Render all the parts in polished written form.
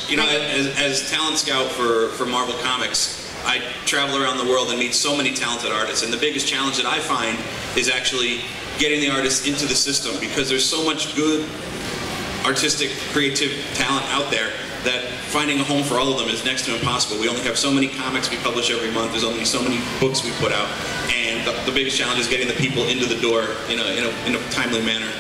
You know, as talent scout for Marvel Comics, I travel around the world and meet so many talented artists, and the biggest challenge that I find is actually getting the artists into the system, because there's so much good artistic, creative talent out there that finding a home for all of them is next to impossible. We only have so many comics we publish every month, there's only so many books we put out, and the biggest challenge is getting the people into the door in a timely manner.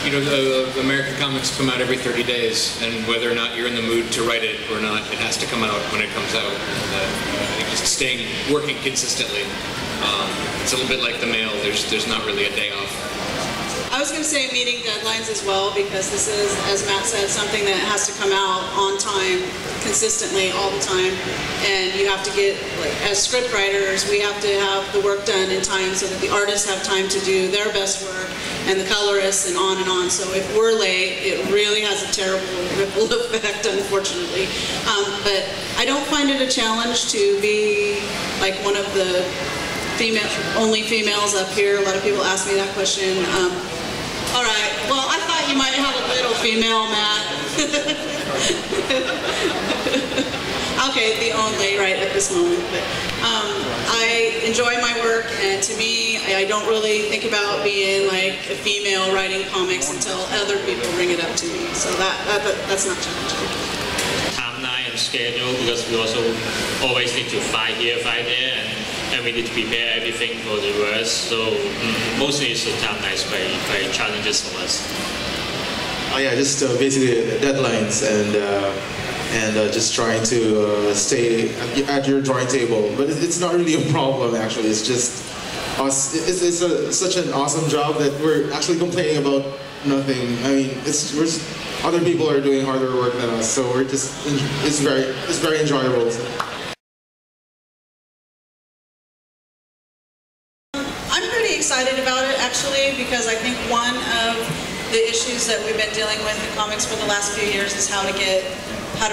You know, the American comics come out every 30 days, and whether or not you're in the mood to write it or not, it has to come out when it comes out. And, just working consistently. It's a little bit like the mail. There's not really a day off. I was going to say meeting deadlines as well, because this is, as Matt said, something that has to come out on time, consistently, all the time. And you have to get, like, as script writers, we have to have the work done in time so that the artists have time to do their best work, and the colorists, and on and on. So if we're late, it really has a terrible ripple effect, unfortunately. But I don't find it a challenge to be like one of the only females up here. A lot of people ask me that question. All right, well, I thought you might have a little female, Matt. Okay, the only, right, at this moment. But I enjoy my work, and to me, I don't really think about being like a female writing comics until other people bring it up to me. So that's not challenging. Timeline and schedule, because we also always need to fight here, fight there, and we need to prepare everything for the rest. So mostly it's the timeline is very challenges for us. Oh yeah, just basically deadlines and just trying to stay at your drawing table. But it's not really a problem, actually. It's just us. It's such an awesome job that we're actually complaining about nothing. I mean, other people are doing harder work than us, so it's very enjoyable. I'm pretty excited about it, actually, because I think one of the issues that we've been dealing with in comics for the last few years is how to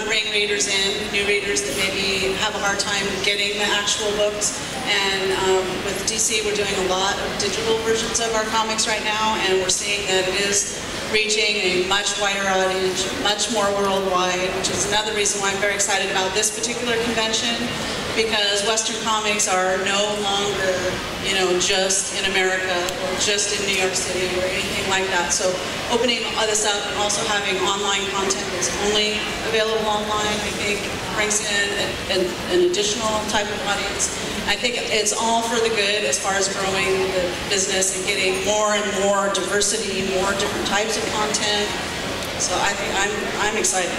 bring readers in, new readers that maybe have a hard time getting the actual books. And with DC, we're doing a lot of digital versions of our comics right now, and we're seeing that it is reaching a much wider audience, much more worldwide, which is another reason why I'm very excited about this particular convention, because Western comics are no longer, you know, just in America or just in New York City or anything like that. So opening this up and also having online content that's only available online, I think brings in an additional type of audience. I think it's all for the good as far as growing the business and getting more and more diversity, more different types of content. So I think I'm excited.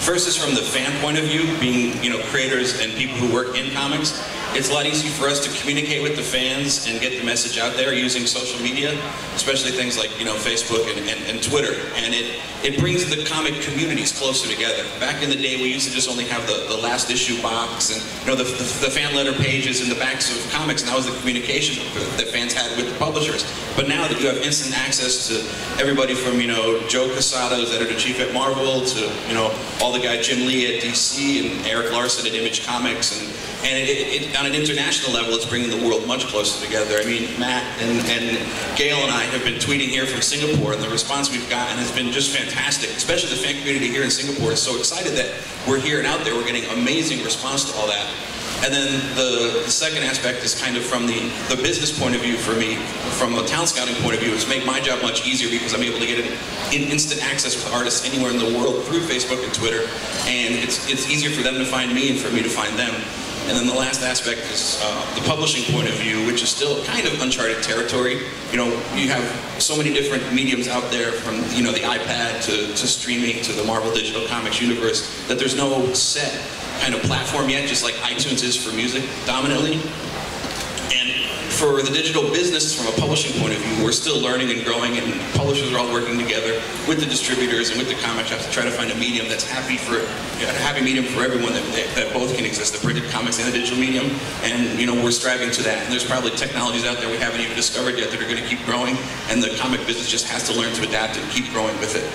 First is from the fan point of view, being, you know, creators and people who work in comics. It's a lot easier for us to communicate with the fans and get the message out there using social media, especially things like, you know, Facebook and Twitter. And it brings the comic communities closer together. Back in the day, we used to just only have the last issue box and, you know, the fan letter pages and the backs of comics, and that was the communication that fans had with the publishers. But now that you have instant access to everybody from, you know, Joe Quesada, who's editor-in-chief at Marvel, to, you know, all the guy Jim Lee at DC and Eric Larson at Image Comics, and on an international level, it's bringing the world much closer together. I mean, Matt and Gail and I have been tweeting here from Singapore, and the response we've gotten has been just fantastic, especially the fan community here in Singapore is so excited that we're here and out there. We're getting amazing response to all that. And then the second aspect is kind of from the business point of view for me, from a talent scouting point of view, is make my job much easier because I'm able to get instant access with artists anywhere in the world through Facebook and Twitter, and it's easier for them to find me and for me to find them. And then the last aspect is the publishing point of view, which is still kind of uncharted territory. You know, you have so many different mediums out there, from, you know, the iPad to streaming to the Marvel Digital Comics universe, that there's no set kind of platform yet, just like iTunes is for music dominantly. And for the digital business, from a publishing point of view, we're still learning and growing, and publishers are all working together with the distributors and with the comic shops to try to find a medium that's a happy medium for everyone, that both can exist, the printed comics and the digital medium. And, you know, we're striving to that. And there's probably technologies out there we haven't even discovered yet that are going to keep growing, and the comic business just has to learn to adapt and keep growing with it.